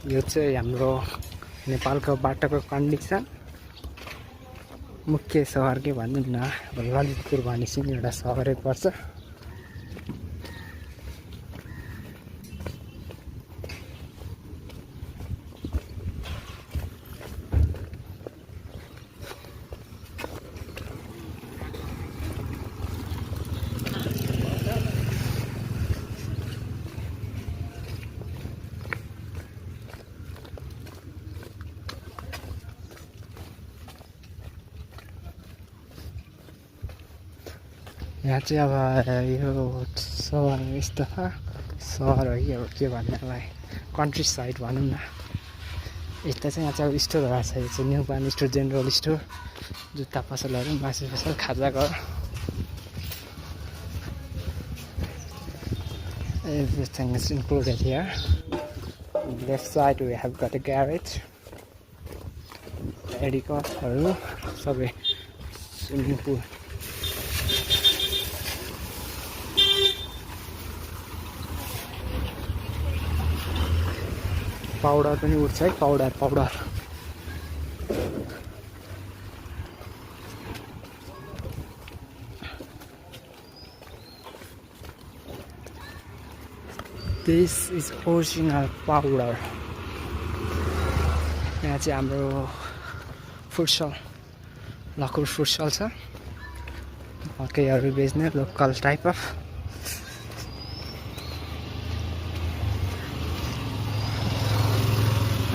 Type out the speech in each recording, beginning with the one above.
यो चाहिँ हाम्रो नेपालको बाटोको कन्डिसन मुख्य सहर के भनौँ न ललितपुर भनेपछि एउटा सहरै पर्छ। यहाँ चाहिँ अब यो सहर यस्तो सहर हो कि अब के भन्नलाई कन्ट्री साइड भनौँ न। यता चाहिँ यहाँ चाहिँ अब स्टोरहरू छ। यो चाहिँ न्यू पान स्टोर, जेनरल स्टोर, जुत्ता पसलहरू, मासु पसल, खाजा घर, everything is included here. Left side we have got a garage, मेडिकलहरू सबै, स्विमिङ पुल। पाउडर पनि उठ्छ है, powder. This is original powder. यहाँ चाहिँ हाम्रो फुटसल, लकुर फुटसल छ, मकैहरू बेच्ने लोकल टाइप अफ।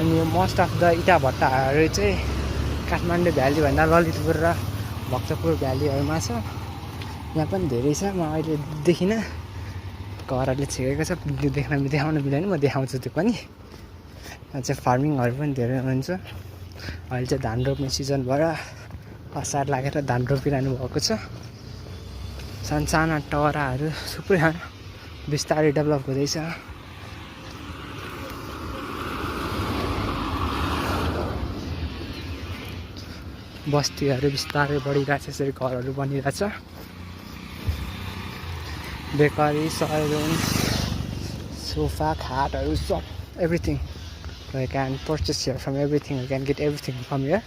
अनि यो मोस्ट अफ द इटा भट्टाहरू चाहिँ काठमाडौँ भ्याली भन्दा ललितपुर र भक्तपुर भ्यालीहरूमा छ। यहाँ पनि धेरै छ, म अहिले देखिनँ, घरहरूले छेकेको छ, देखाउन मिलेन, म देखाउँछु त्यो पनि। यहाँ चाहिँ फार्मिङहरू पनि धेरै हुन्छ। अहिले चाहिँ धान रोप्ने सिजन भएर असार लागेर धान रोपिरहनु भएको छ। सानसाना टराहरू थुप्रै बिस्तारै डेभलप हुँदैछ। बस्तीहरू बिस्तारै बढिरहेछ, यसरी घरहरू बनिरहेछ। बेकरी, सलुन, सोफा, खाटहरू सब, everything. You can purchase here from everything. You can get everything from here.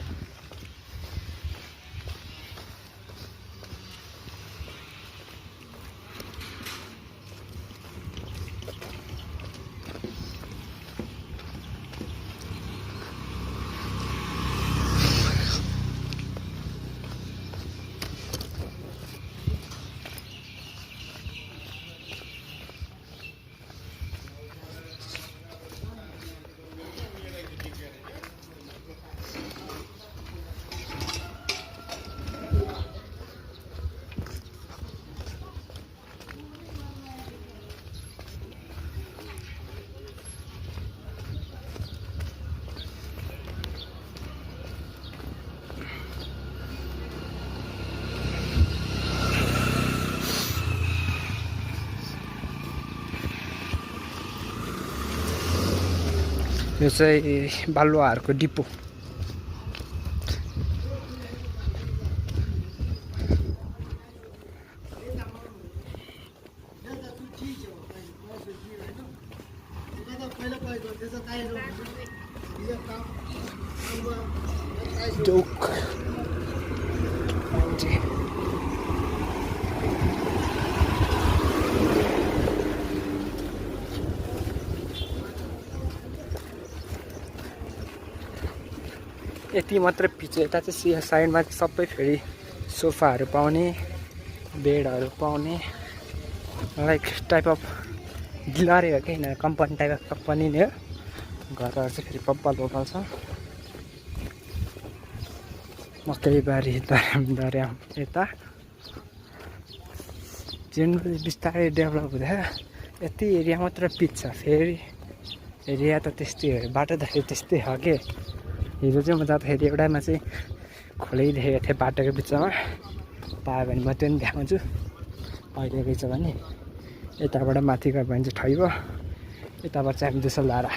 यो चाहिँ बालुवाहरूको डिपो। जोक यति मात्र पिच। यता चाहिँ साइडमा सबै फेरि सोफाहरू पाउने, बेडहरू पाउने, लाइक टाइप अफ गिलारे हो कि होइन, कम्पनी टाइप अफ कम्पनी नै हो। घरहरू चाहिँ फेरि बब्बल छ। मकैबारी, दर्याम यता जेनरली बिस्तारै डेभलप हुँदैछ। यति एरिया मात्र पिच छ, फेरि एरिया त त्यस्तै हो, बाटो त फेरि त्यस्तै हो कि। हिजो चाहिँ म जाँदाखेरि एउटामा चाहिँ खोलै देखेको थिएँ बाटोको बिचमा, पायो भने म त्यो पनि देखाउँछु। अहिले रहेछ भने यताबाट माथि गयो भने चाहिँ ठैब, यताबाट चाहिँ हामी देशलधारा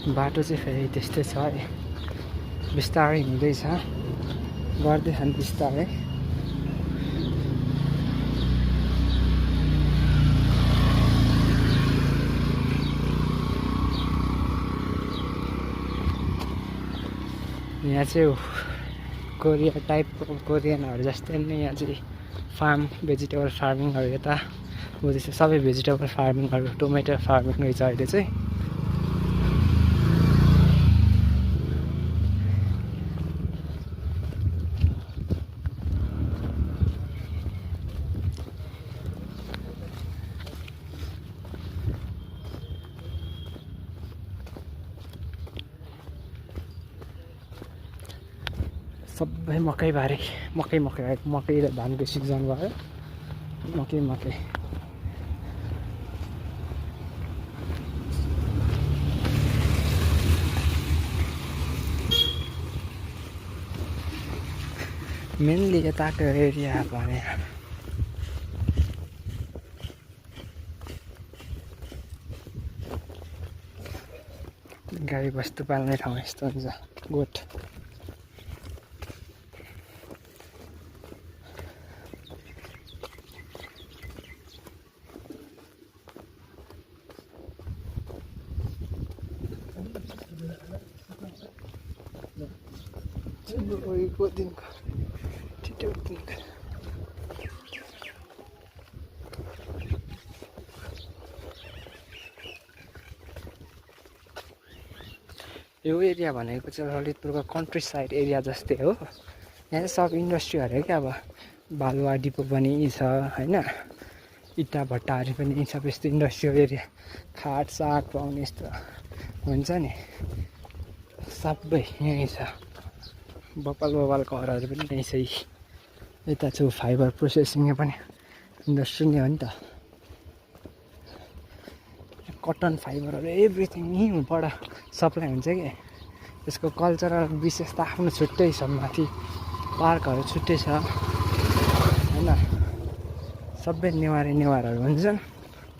बाटो चाहिँ फेरि त्यस्तै छ है बिस्तारै हुँदैछ गर्दैछन् बिस्तारै यहाँ चाहिँ कोरिया टाइपको कोरियनहरू जस्तै नै यहाँ चाहिँ फार्म भेजिटेबल फार्मिङहरू यता हुँदैछ सबै भेजिटेबल फार्मिङहरू टोमेटो फार्मिङ रहेछ अहिले चाहिँ सबै मकैबारी मकै मकै र धानको सिजन भयो मकै मेनली यताको एरिया भने गाई बस्तु पाल्ने ठाउँ यस्तो हुन्छ गोठ को दिनको छिटो दिनको यो एरिया भनेको चाहिँ ललितपुरको कन्ट्री साइड एरिया जस्तै हो यहाँ सब इन्डस्ट्रीहरू क्या अब बालुवा डिपो पनि छ होइन इटा भट्टाहरू पनि सब यस्तो इन्डस्ट्रियल एरिया खाट साट पाउने यस्तो हुन्छ नि सबै यहीँ छ बपाल घरहरू पनि यहीँ छ यता छु फाइबर प्रोसेसिङ पनि इन्डस्ट्री नै हो नि त कटन फाइबरहरू एभ्रिथिङ यहीँबाट सप्लाई हुन्छ कि यसको कल्चरल विशेषता आफ्नो छुट्टै छ माथि पार्कहरू छुट्टै छ होइन सबै नेवारहरू हुन्छन्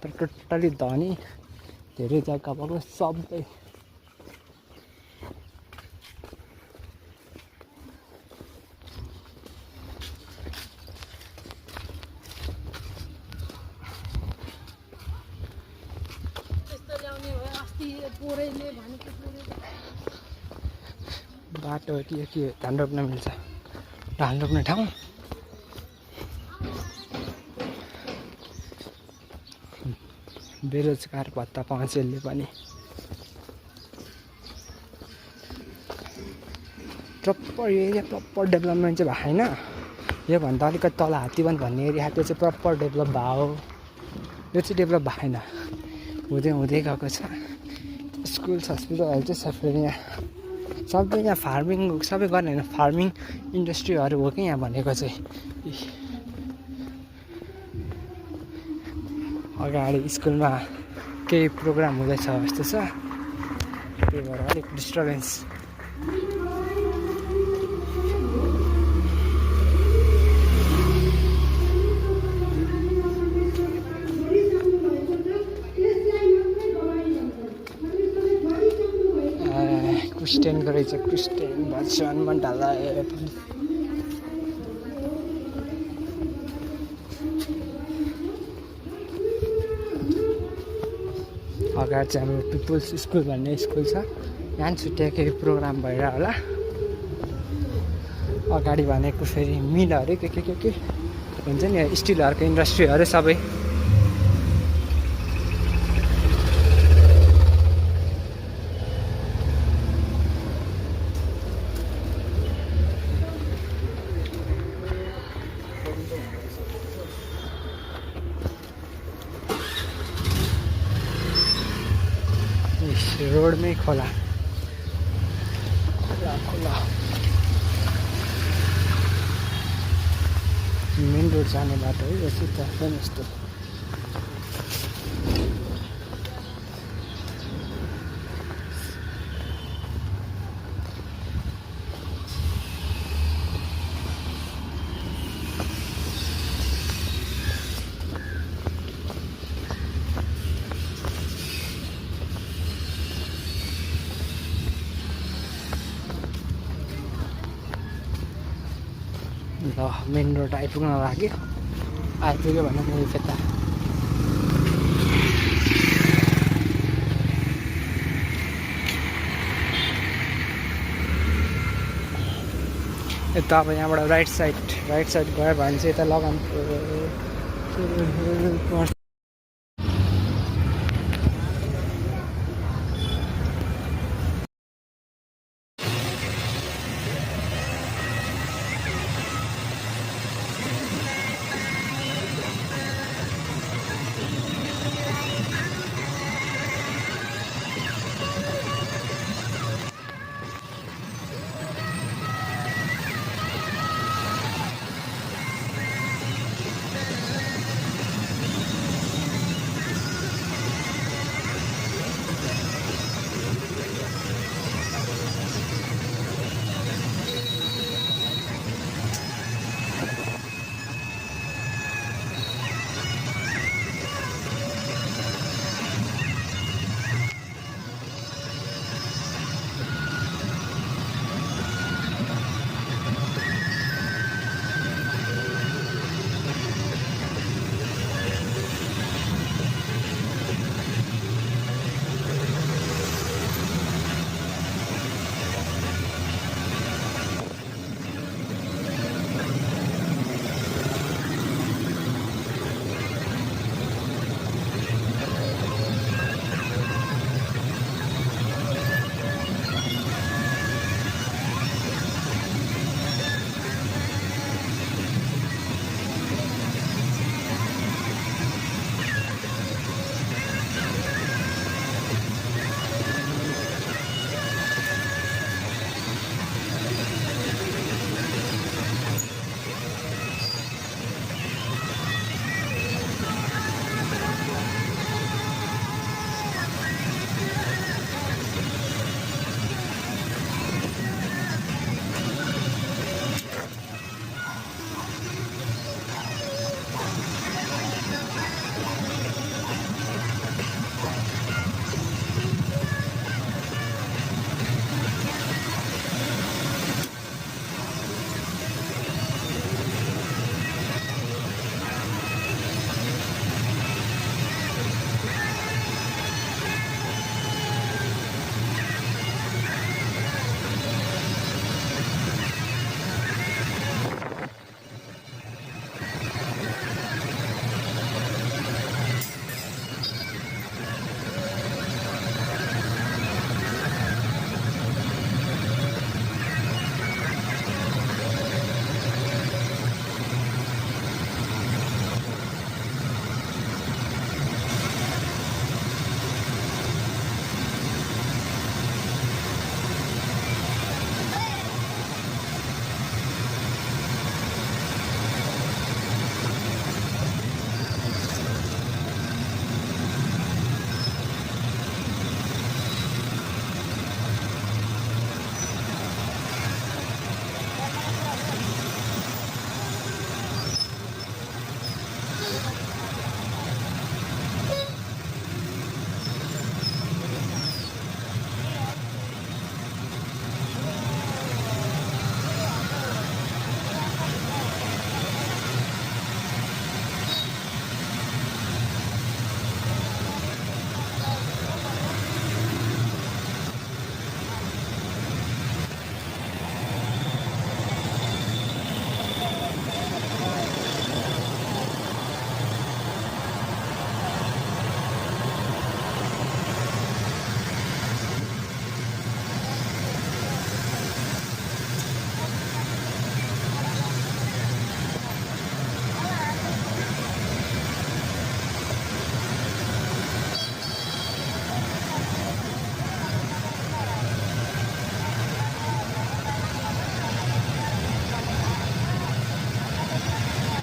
तर टोटली धनी धेरै जग्गा भएको सबै बाटो के धान रोप्न मिल्छ धान रोप्ने ठाउँ बेरोजगार भत्ता पाउँछ यसले पनि प्रपर एरिया प्रपर डेभलपमेन्ट चाहिँ भएन योभन्दा अलिकति तल हात्तीवन भन्ने एरिया त्यो चाहिँ प्रपर डेभलप भयो यो चाहिँ डेभलप भएन हुँदै गएको छ स्कुल हस्पिटलहरू चाहिँ सबै यहाँ फार्मिङ सबै गर्ने होइन फार्मिङ इन्डस्ट्रीहरू हो कि यहाँ भनेको चाहिँ अगाडि स्कुलमा केही प्रोग्राम हुँदैछ जस्तो छ त्यही भएर अलिक डिस्टर्बेन्स क्रिस्टियनको रहेछ क्रिस्टियन भजन मण्डला अगाडि चाहिँ हाम्रो पिपुल्स स्कुल भन्ने स्कुल छ यहाँ छुट्टिया केही प्रोग्राम भएर होला अगाडि भनेको फेरि मिलहरू के हुन्छ नि स्टिलहरूको इन्डस्ट्रीहरू सबै रोडमै खोला मेन रोड जाने बाटो है यो सिधा पनि यस्तो ल मेन रोड आइपुग्न लाग्यो आइपुग्यो भने म यता यता अब यहाँबाट राइट साइड गयो भने चाहिँ यता लगान पर्छ